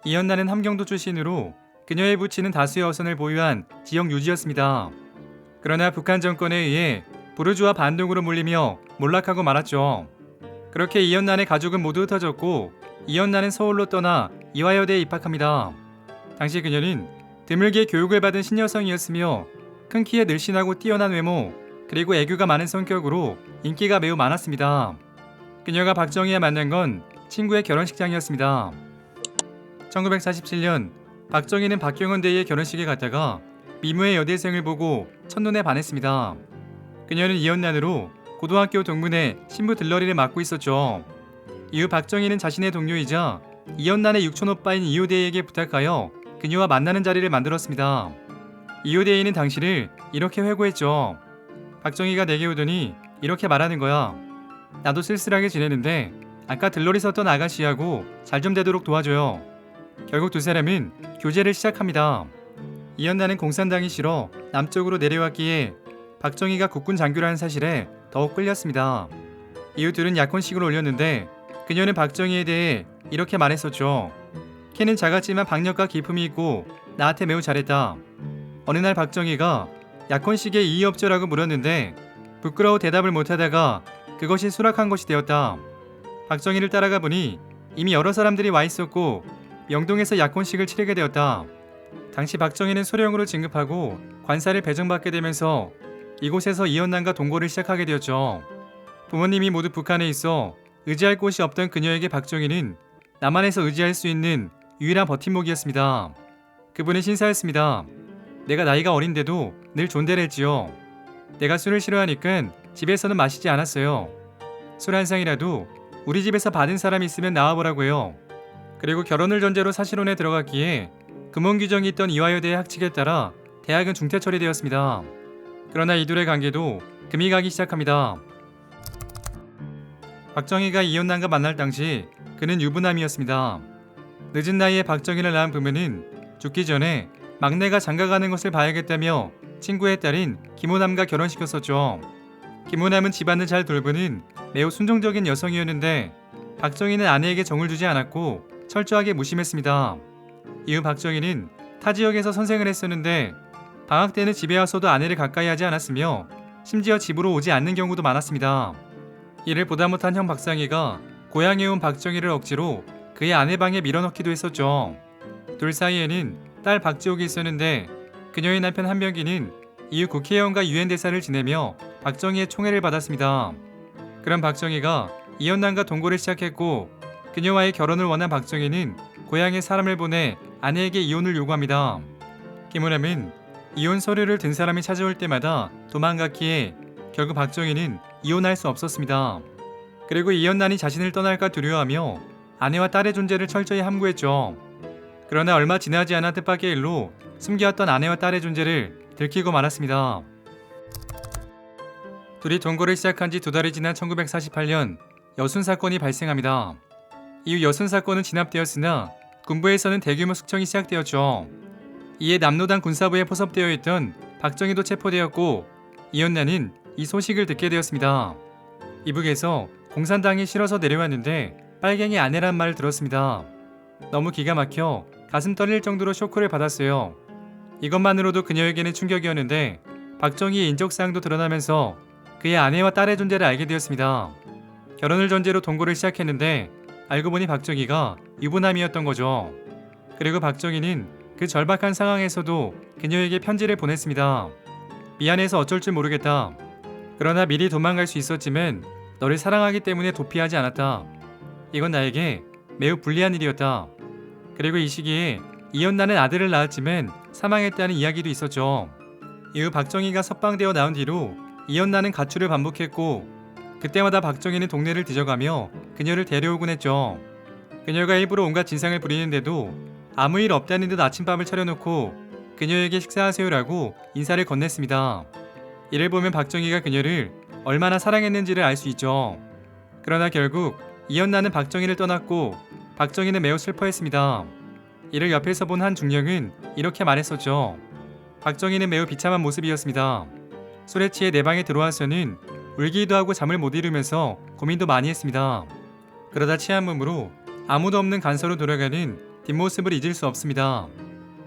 이연나는 함경도 출신으로 그녀의 부친은 다수의 어선을 보유한 지역 유지였습니다. 그러나 북한 정권에 의해 부르주아 반동으로 몰리며 몰락하고 말았죠. 그렇게 이연난의 가족은 모두 흩어졌고 이연난은 서울로 떠나 이화여대에 입학합니다. 당시 그녀는 드물게 교육을 받은 신여성이었으며 큰 키에 늘씬하고 뛰어난 외모 그리고 애교가 많은 성격으로 인기가 매우 많았습니다. 그녀가 박정희와 만난 건 친구의 결혼식장이었습니다. 1947년 박정희는 박경원 대위의 결혼식에 갔다가 미모의 여대생을 보고 첫눈에 반했습니다. 그녀는 이연난으로 고등학교 동문회 신부 들러리를 맡고 있었죠. 이후 박정희는 자신의 동료이자 이연난의 육촌 오빠인 이효대에게 부탁하여 그녀와 만나는 자리를 만들었습니다. 이효대인은 당시를 이렇게 회고했죠. 박정희가 내게 오더니 이렇게 말하는 거야. 나도 쓸쓸하게 지내는데 아까 들러리 섰던 아가씨하고 잘 좀 되도록 도와줘요. 결국 두 사람은 교제를 시작합니다. 이연난은 공산당이 싫어 남쪽으로 내려왔기에 박정희가 국군 장교라는 사실에 더욱 끌렸습니다. 이후 둘은 약혼식을 올렸는데 그녀는 박정희에 대해 이렇게 말했었죠. 키는 작았지만 박력과 기품이 있고 나한테 매우 잘했다. 어느 날 박정희가 약혼식에 이의 없죠라고 물었는데 부끄러워 대답을 못하다가 그것이 수락한 것이 되었다. 박정희를 따라가 보니 이미 여러 사람들이 와 있었고 명동에서 약혼식을 치르게 되었다. 당시 박정희는 소령으로 진급하고 관사를 배정받게 되면서 이곳에서 이연난과 동거를 시작하게 되었죠. 부모님이 모두 북한에 있어 의지할 곳이 없던 그녀에게 박정희는 남한에서 의지할 수 있는 유일한 버팀목이었습니다. 그분은 신사였습니다. 내가 나이가 어린데도 늘 존대를 했지요. 내가 술을 싫어하니까 집에서는 마시지 않았어요. 술 한 상이라도 우리 집에서 받은 사람이 있으면 나와보라고 해요. 그리고 결혼을 전제로 사실혼에 들어갔기에 금원 규정이 있던 이화여대의 학칙에 따라 대학은 중퇴 처리되었습니다. 그러나 이둘의 관계도 금이 가기 시작합니다. 박정희가 이연난과 만날 당시 그는 유부남이었습니다. 늦은 나이에 박정희를 낳은 부모는 죽기 전에 막내가 장가가는 것을 봐야겠다며 친구의 딸인 김호남과 결혼시켰었죠. 김호남은 집안을 잘 돌보는 매우 순종적인 여성이었는데 박정희는 아내에게 정을 두지 않았고 철저하게 무심했습니다. 이후 박정희는 타 지역에서 선생을 했었는데 방학 때는 집에 와서도 아내를 가까이 하지 않았으며 심지어 집으로 오지 않는 경우도 많았습니다. 이를 보다 못한 형 박상희가 고향에 온 박정희를 억지로 그의 아내 방에 밀어넣기도 했었죠. 둘 사이에는 딸 박지옥이 있었는데 그녀의 남편 한병기는 이후 국회의원과 유엔 대사를 지내며 박정희의 총애를 받았습니다. 그런 박정희가 이연난과 동거를 시작했고 그녀와의 결혼을 원한 박정희는 고향에 사람을 보내 아내에게 이혼을 요구합니다. 김호남은 이혼 서류를 든 사람이 찾아올 때마다 도망갔기에 결국 박정희는 이혼할 수 없었습니다. 그리고 이연난이 자신을 떠날까 두려워하며 아내와 딸의 존재를 철저히 함구했죠. 그러나 얼마 지나지 않아 뜻밖의 일로 숨겨왔던 아내와 딸의 존재를 들키고 말았습니다. 둘이 동거를 시작한 지 2달이 지난 1948년 여순 사건이 발생합니다. 이후 여순 사건은 진압되었으나 군부에서는 대규모 숙청이 시작되었죠. 이에 남로당 군사부에 포섭되어 있던 박정희도 체포되었고 이연난은 이 소식을 듣게 되었습니다. 이북에서 공산당이 싫어서 내려왔는데 빨갱이 아내란 말을 들었습니다. 너무 기가 막혀 가슴 떨릴 정도로 쇼크를 받았어요. 이것만으로도 그녀에게는 충격이었는데 박정희의 인적사항도 드러나면서 그의 아내와 딸의 존재를 알게 되었습니다. 결혼을 전제로 동거를 시작했는데 알고 보니 박정희가 유부남이었던 거죠. 그리고 박정희는 그 절박한 상황에서도 그녀에게 편지를 보냈습니다. 미안해서 어쩔 줄 모르겠다. 그러나 미리 도망갈 수 있었지만 너를 사랑하기 때문에 도피하지 않았다. 이건 나에게 매우 불리한 일이었다. 그리고 이 시기에 이연난은 아들을 낳았지만 사망했다는 이야기도 있었죠. 이후 박정희가 석방되어 나온 뒤로 이연난은 가출을 반복했고 그때마다 박정희는 동네를 뒤져가며 그녀를 데려오곤 했죠. 그녀가 일부러 온갖 진상을 부리는데도 아무 일 없다는 듯 아침밥을 차려놓고 그녀에게 식사하세요라고 인사를 건넸습니다. 이를 보면 박정희가 그녀를 얼마나 사랑했는지를 알 수 있죠. 그러나 결국 이연난은 박정희를 떠났고 박정희는 매우 슬퍼했습니다. 이를 옆에서 본 한 중령은 이렇게 말했었죠. 박정희는 매우 비참한 모습이었습니다. 술에 취해 내 방에 들어와서는 울기도 하고 잠을 못 이루면서 고민도 많이 했습니다. 그러다 취한 몸으로 아무도 없는 간서로 돌아가는 뒷모습을 잊을 수 없습니다.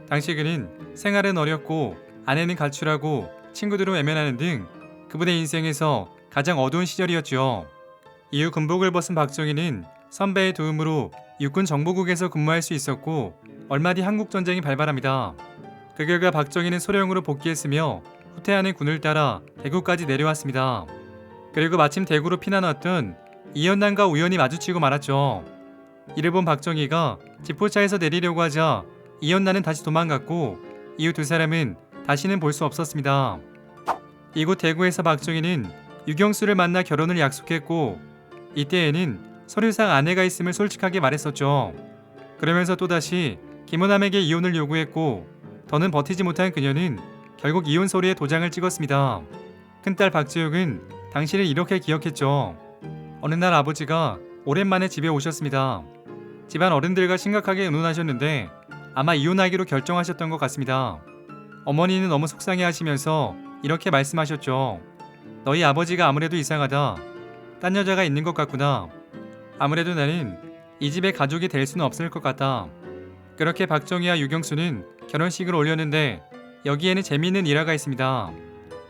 당시 그는 생활은 어렵고 아내는 가출하고 친구들로 외면하는 등 그분의 인생에서 가장 어두운 시절이었죠. 이후 군복을 벗은 박정희는 선배의 도움으로 육군 정보국에서 근무할 수 있었고 얼마 뒤 한국전쟁이 발발합니다. 그 결과 박정희는 소령으로 복귀했으며 후퇴하는 군을 따라 대구까지 내려왔습니다. 그리고 마침 대구로 피난 왔던 이연남과 우연히 마주치고 말았죠. 이를 본 박정희가 지포차에서 내리려고 하자 이연남은 다시 도망갔고 이후 두 사람은 다시는 볼 수 없었습니다. 이곳 대구에서 박정희는 유경수를 만나 결혼을 약속했고 이때에는 서류상 아내가 있음을 솔직하게 말했었죠. 그러면서 또다시 김호남에게 이혼을 요구했고 더는 버티지 못한 그녀는 결국 이혼 서류에 도장을 찍었습니다. 큰딸 박지욱은 당시를 이렇게 기억했죠. 어느 날 아버지가 오랜만에 집에 오셨습니다. 집안 어른들과 심각하게 의논하셨는데 아마 이혼하기로 결정하셨던 것 같습니다. 어머니는 너무 속상해하시면서 이렇게 말씀하셨죠. 너희 아버지가 아무래도 이상하다. 딴 여자가 있는 것 같구나. 아무래도 나는 이 집의 가족이 될 수는 없을 것 같다. 그렇게 박정희와 유경수는 결혼식을 올렸는데 여기에는 재미있는 일화가 있습니다.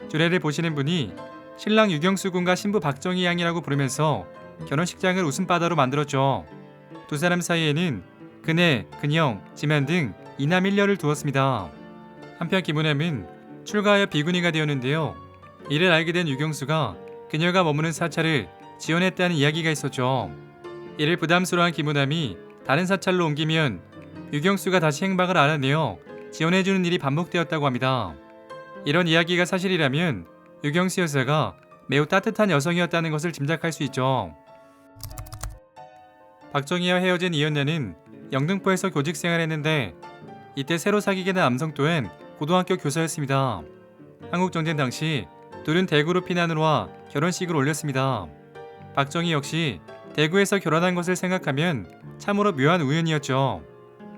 주례를 보시는 분이 신랑 유경수 군과 신부 박정희 양이라고 부르면서 결혼식장을 웃음바다로 만들었죠. 두 사람 사이에는 그네, 근형, 지만 등 이남 일녀를 두었습니다. 한편 김우남은 출가하여 비구니가 되었는데요. 이를 알게 된 유경수가 그녀가 머무는 사찰을 지원했다는 이야기가 있었죠. 이를 부담스러워한 김우남이 다른 사찰로 옮기면 유경수가 다시 행방을 알아내어 지원해주는 일이 반복되었다고 합니다. 이런 이야기가 사실이라면 유경수 여사가 매우 따뜻한 여성이었다는 것을 짐작할 수 있죠. 박정희와 헤어진 이연녀는 영등포에서 교직 생활했는데 이때 새로 사귀게 된 남성 또한 고등학교 교사였습니다. 한국전쟁 당시 둘은 대구로 피난을 와 결혼식을 올렸습니다. 박정희 역시 대구에서 결혼한 것을 생각하면 참으로 묘한 우연이었죠.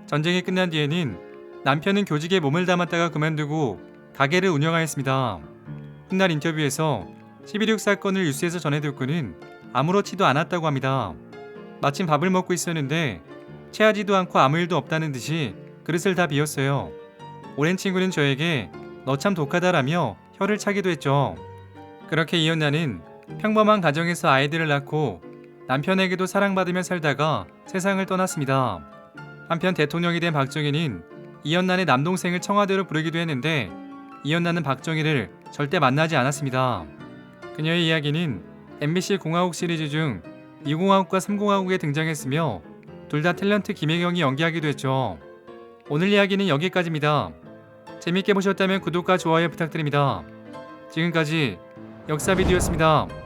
전쟁이 끝난 뒤에는 남편은 교직에 몸을 담았다가 그만두고 가게를 운영하였습니다. 훗날 인터뷰에서 11.6 사건을 뉴스에서 전해들 그는 아무렇지도 않았다고 합니다. 마침 밥을 먹고 있었는데 체하지도 않고 아무 일도 없다는 듯이 그릇을 다 비웠어요. 오랜 친구는 저에게 너 참 독하다라며 혀를 차기도 했죠. 그렇게 이연나는 평범한 가정에서 아이들을 낳고 남편에게도 사랑받으며 살다가 세상을 떠났습니다. 한편 대통령이 된 박정희는 이연난의 남동생을 청와대로 부르기도 했는데 이연난은 박정희를 절대 만나지 않았습니다. 그녀의 이야기는 MBC 공화국 시리즈 중 2공화국과 3공화국에 등장했으며 둘 다 탤런트 김혜경이 연기하기도 했죠. 오늘 이야기는 여기까지입니다. 재밌게 보셨다면 구독과 좋아요 부탁드립니다. 지금까지 역사비디오였습니다.